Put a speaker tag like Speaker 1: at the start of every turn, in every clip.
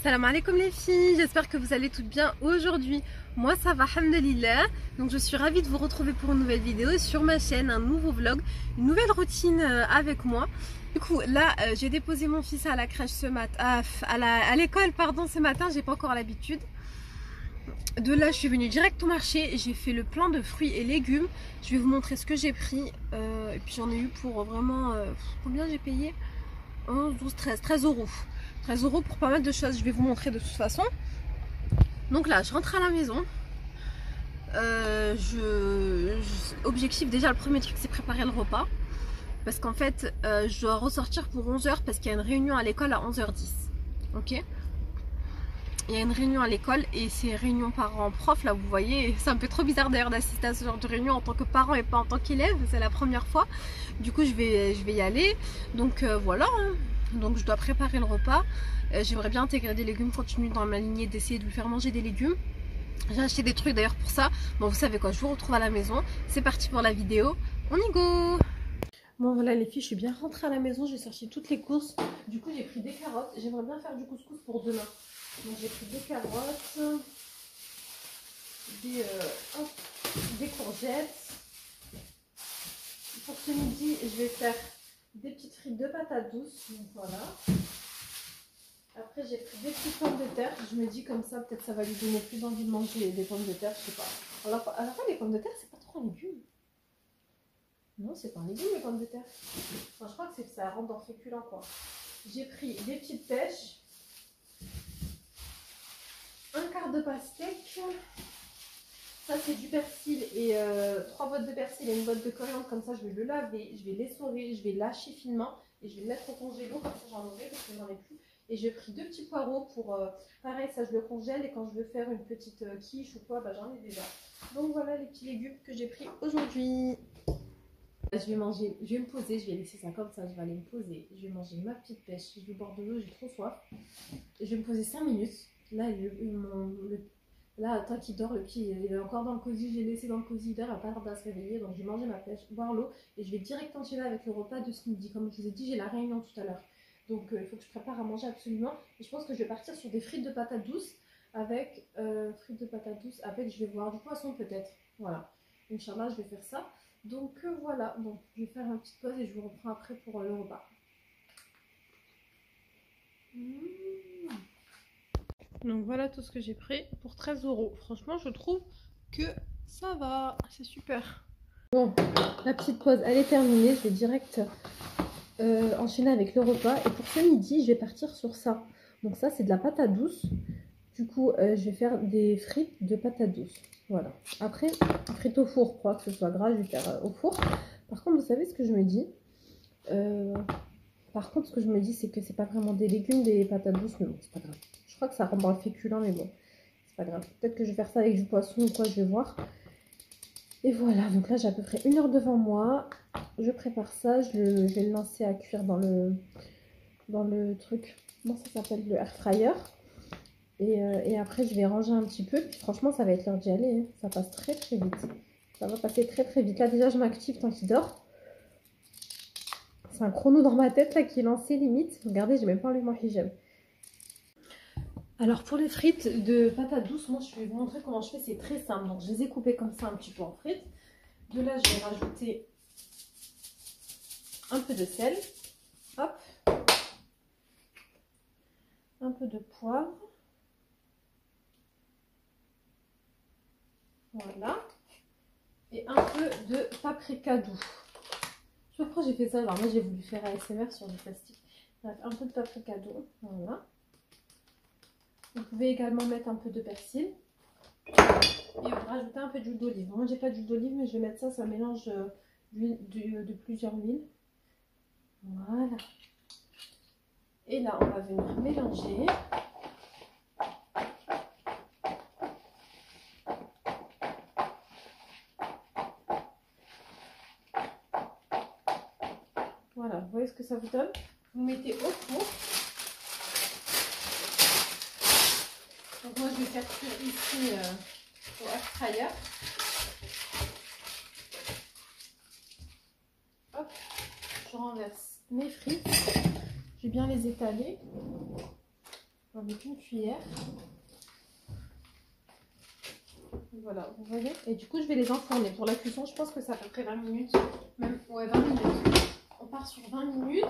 Speaker 1: Salam alaikum les filles, j'espère que vous allez toutes bien aujourd'hui. Moi ça va, alhamdulillah. Donc je suis ravie de vous retrouver pour une nouvelle vidéo sur ma chaîne, un nouveau vlog, une nouvelle routine avec moi. Du coup là j'ai déposé mon fils à la crèche ce matin, à l'école pardon ce matin, j'ai pas encore l'habitude. De là je suis venue direct au marché, j'ai fait le plein de fruits et légumes. Je vais vous montrer ce que j'ai pris et puis j'en ai eu pour vraiment, combien j'ai payé 11, 12, 13 euros. 13 euros pour pas mal de choses, je vais vous montrer de toute façon. Donc là, je rentre à la maison. Objectif, déjà, le premier truc, c'est préparer le repas. Parce qu'en fait, je dois ressortir pour 11h parce qu'il y a une réunion à l'école à 11h10. Ok? Il y a une réunion à l'école et c'est réunion parents-prof, là, vous voyez. C'est un peu trop bizarre d'ailleurs d'assister à ce genre de réunion en tant que parent et pas en tant qu'élève. C'est la première fois. Du coup, je vais y aller. Donc voilà. Donc je dois préparer le repas. J'aimerais bien intégrer des légumes, continuer dans ma lignée d'essayer de lui faire manger des légumes. J'ai acheté des trucs d'ailleurs pour ça. Bon, vous savez quoi, je vous retrouve à la maison. C'est parti pour la vidéo. On y go! Bon voilà les filles, je suis bien rentrée à la maison. J'ai sorti toutes les courses. Du coup, j'ai pris des carottes. J'aimerais bien faire du couscous pour demain. Donc j'ai pris des carottes, des courgettes. Pour ce midi, je vais faire des petites frites de patates douces. Donc voilà. Après j'ai pris des petites pommes de terre. Je me dis comme ça, peut-être ça va lui donner plus envie de manger des pommes de terre, je sais pas. Alors à la fois les pommes de terre, c'est pas trop un légume. Non, c'est pas un légume les pommes de terre. Enfin, je crois que ça rentre dans féculent quoi. J'ai pris des petites pêches. Un quart de pastèque. Ça c'est du persil et 3 bottes de persil et une botte de coriandre. Comme ça je vais le laver, je vais l'essorer, je vais lâcher finement et je vais le mettre au congélo. Comme ça j'en aurai parce que j'en ai plus. Et j'ai pris 2 petits poireaux pour pareil, ça je le congèle et quand je veux faire une petite quiche ou quoi, bah, j'en ai déjà. Donc voilà les petits légumes que j'ai pris aujourd'hui. Je vais manger, je vais me poser, je vais laisser ça comme ça, je vais aller me poser. Je vais manger ma petite pêche, je vais boire de l'eau, j'ai trop soif. Je vais me poser 5 minutes. Là, là, tant qu'il dort, le petit, il est encore dans le cosy. J'ai laissé dans le cosy d'air, il n'a pas l'air de se réveiller. Donc, je vais manger ma pêche, boire l'eau et je vais direct enchaîner avec le repas de ce midi. Comme je vous ai dit, j'ai la réunion tout à l'heure. Donc, il faut que je prépare à manger absolument. Et je pense que je vais partir sur des frites de patates douces avec, je vais voir du poisson peut-être. Voilà. Inch'Allah, je vais faire ça. Donc, voilà. Donc, je vais faire une petite pause et je vous reprends après pour le repas. Donc voilà tout ce que j'ai pris pour 13 euros. Franchement, je trouve que ça va. C'est super. Bon, la petite pause, elle est terminée. Je vais direct enchaîner avec le repas. Et pour ce midi, je vais partir sur ça. Donc ça, c'est de la patate douce. Du coup, je vais faire des frites de patates douces. Voilà. Après, frites au four. Pour que ce soit gras, je vais faire au four. Par contre, vous savez ce que je me dis c'est que c'est pas vraiment des légumes, des patates douces, mais bon, c'est pas grave. Je crois que ça rentre dans le féculent, mais bon, c'est pas grave. Peut-être que je vais faire ça avec du poisson ou quoi, je vais voir. Et voilà, donc là j'ai à peu près 1 heure devant moi. Je prépare ça, je vais le lancer à cuire dans le truc, comment ça s'appelle, le air fryer. Et après je vais ranger un petit peu, puis franchement ça va être l'heure d'y aller, hein. Ça passe très très vite. Ça va passer très très vite. Là déjà je m'active tant qu'il dort. C'est un chrono dans ma tête là qui est lancé limite. Regardez, j'ai même pas enlevé mon hijab. Alors pour les frites de patates douces, moi je vais vous montrer comment je fais. C'est très simple. Donc je les ai coupées comme ça un petit peu en frites. De là je vais rajouter un peu de sel. Hop. Un peu de poivre. Voilà. Et un peu de paprika doux. Je sais pas pourquoi j'ai fait ça. Alors moi j'ai voulu faire ASMR sur du plastique. Bref, un peu de paprika doux. Voilà. Vous pouvez également mettre un peu de persil. Et rajouter un peu d'huile d'olive. Moi j'ai pas d'huile d'olive mais je vais mettre ça, ça mélange de plusieurs huiles. Voilà. Et là on va venir mélanger. Voilà, vous voyez ce que ça vous donne. Vous mettez au four. Donc moi je vais faire cuire ici au air fryer. Hop, je renverse mes frites. Je vais bien les étaler. avec une cuillère. Voilà, vous voyez. Et du coup, je vais les enfourner. Pour la cuisson, je pense que c'est à peu près 20 minutes. Même, ouais, 20 minutes. On part sur 20 minutes.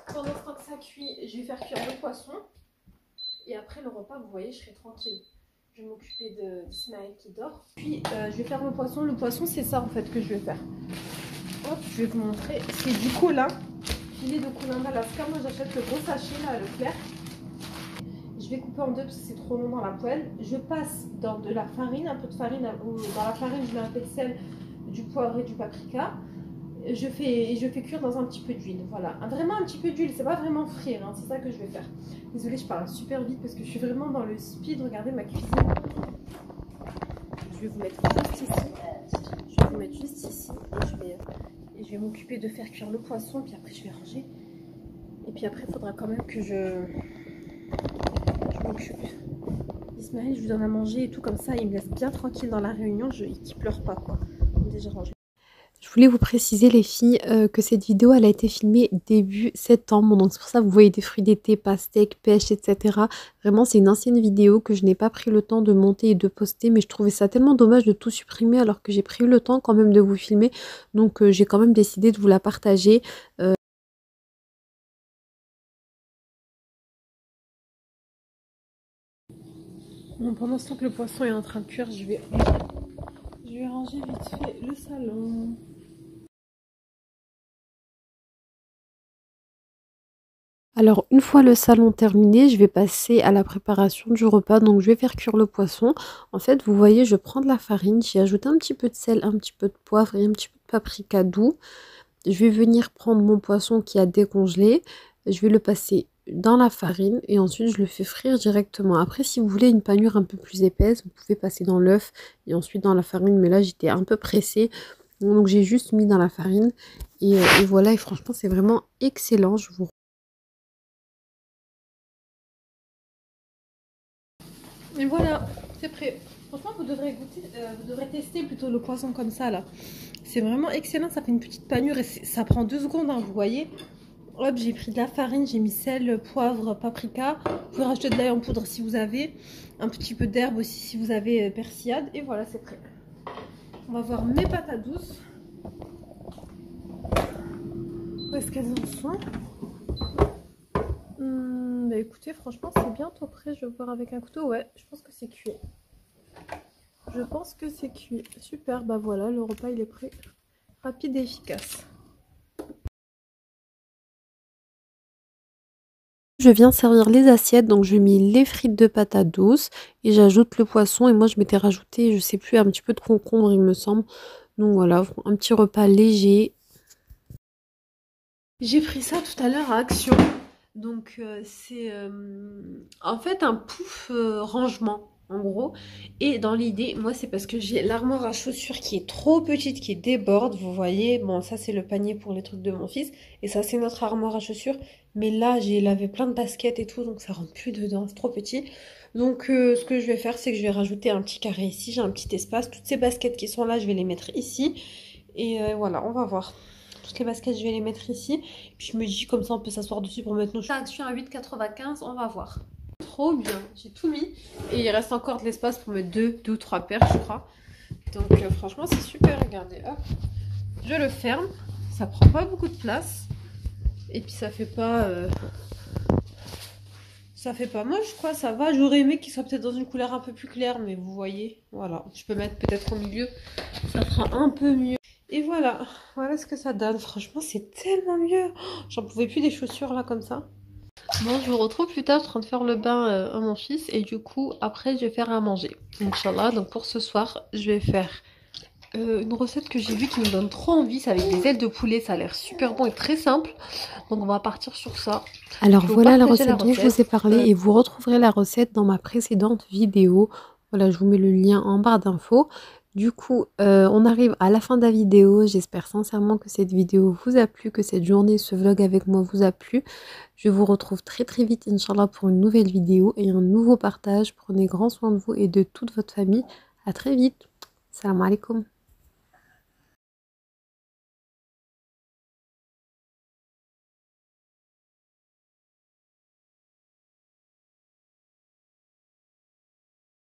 Speaker 1: Pendant ce temps que ça cuit, je vais faire cuire le poisson. Et après le repas, vous voyez, je serai tranquille. Je vais m'occuper d'Ismaël qui dort. Puis, je vais faire le poisson. Le poisson, c'est ça en fait que je vais faire. Hop, je vais vous montrer. C'est du colin. Filet de colin d'Alaska. Moi, j'achète le gros sachet, là, le clair. Je vais couper en deux parce que c'est trop long dans la poêle. Je passe dans de la farine, un peu de farine. Dans la farine, je mets un peu de sel, du poivre et du paprika. Je fais cuire dans un petit peu d'huile. Voilà, vraiment un petit peu d'huile. C'est pas vraiment frire, hein, c'est ça que je vais faire. Désolée, je parle super vite parce que je suis vraiment dans le speed. Regardez ma cuisine. Je vais vous mettre juste ici. Je vais vous mettre juste ici. Et je vais m'occuper de faire cuire le poisson. Puis après, je vais ranger. Et puis après, il faudra quand même que je m'occupe. Ismaël, je lui donne à manger et tout comme ça. Il me laisse bien tranquille dans la réunion. Il pleure pas, quoi. Déjà rangé.
Speaker 2: Je voulais vous préciser les filles que cette vidéo elle a été filmée début septembre, donc c'est pour ça que vous voyez des fruits d'été, pastèques, pêche, etc. Vraiment c'est une ancienne vidéo que je n'ai pas pris le temps de monter et de poster, mais je trouvais ça tellement dommage de tout supprimer alors que j'ai pris le temps quand même de vous filmer, donc j'ai quand même décidé de vous la partager.
Speaker 1: Bon, pendant ce temps que le poisson est en train de cuire, je vais ranger vite fait le salon.
Speaker 2: Alors une fois le salon terminé, je vais passer à la préparation du repas. Donc je vais faire cuire le poisson. En fait, vous voyez, je prends de la farine, j'y ajoute un petit peu de sel, un petit peu de poivre et un petit peu de paprika doux. Je vais venir prendre mon poisson qui a décongelé. Je vais le passer dans la farine et ensuite je le fais frire directement. Après, si vous voulez une panure un peu plus épaisse, vous pouvez passer dans l'œuf et ensuite dans la farine. Mais là, j'étais un peu pressée. Donc j'ai juste mis dans la farine. Et voilà, et franchement, c'est vraiment excellent.
Speaker 1: Et voilà, c'est prêt. Franchement, vous devrez goûter, vous devrez tester plutôt le poisson comme ça là. C'est vraiment excellent, ça fait une petite panure et ça prend 2 secondes, hein, vous voyez. Hop, j'ai pris de la farine, j'ai mis sel, poivre, paprika. Vous pouvez rajouter de l'ail en poudre si vous avez. Un petit peu d'herbe aussi si vous avez persillade. Et voilà, c'est prêt. On va voir mes patates douces. Où est-ce qu'elles en sont? Bah écoutez, franchement, c'est bientôt prêt. Je vais voir avec un couteau. Ouais, je pense que c'est cuit. Je pense que c'est cuit. Super, bah voilà, le repas il est prêt. Rapide et efficace.
Speaker 2: Je viens servir les assiettes, donc je mets les frites de patates douces et j'ajoute le poisson. Et moi, je m'étais rajouté, je sais plus, un petit peu de concombre, il me semble. Donc voilà, un petit repas léger.
Speaker 1: J'ai pris ça tout à l'heure à Action. Donc c'est en fait un pouf rangement en gros. Et dans l'idée, moi c'est parce que j'ai l'armoire à chaussures qui est trop petite, qui déborde. Vous voyez, bon ça c'est le panier pour les trucs de mon fils. Et ça c'est notre armoire à chaussures. Mais là j'ai lavé plein de baskets et tout, donc ça rentre plus dedans, c'est trop petit. Donc ce que je vais faire, c'est que je vais rajouter un petit carré ici. J'ai un petit espace. Toutes ces baskets qui sont là, je vais les mettre ici. Et voilà, on va voir. Toutes les baskets, je vais les mettre ici. Puis je me dis, comme ça, on peut s'asseoir dessus pour mettre nos choses. Action à 8,95, on va voir. Trop bien, j'ai tout mis. Et il reste encore de l'espace pour mettre deux ou trois paires, je crois. Donc franchement, c'est super. Regardez, hop. Je le ferme. Ça prend pas beaucoup de place. Et puis ça fait pas... Ça fait pas moche, quoi. Ça va. J'aurais aimé qu'il soit peut-être dans une couleur un peu plus claire. Mais vous voyez, voilà. Je peux mettre peut-être au milieu. Ça fera un peu mieux. Et voilà, voilà ce que ça donne. Franchement, c'est tellement mieux. J'en pouvais plus des chaussures là comme ça. Bon, je vous retrouve plus tard en train de faire le bain à mon fils. Et du coup, après, je vais faire à manger. Inch'Allah. Donc pour ce soir, je vais faire une recette que j'ai vue qui me donne trop envie. C'est avec des ailes de poulet. Ça a l'air super bon et très simple. Donc on va partir sur ça.
Speaker 2: Alors voilà la recette dont je vous ai parlé. Et vous retrouverez la recette dans ma précédente vidéo. Voilà, je vous mets le lien en barre d'infos. Du coup, on arrive à la fin de la vidéo. J'espère sincèrement que cette vidéo vous a plu, que cette journée, ce vlog avec moi vous a plu. Je vous retrouve très très vite, Inch'Allah, pour une nouvelle vidéo et un nouveau partage. Prenez grand soin de vous et de toute votre famille. À très vite. Salam alaikum.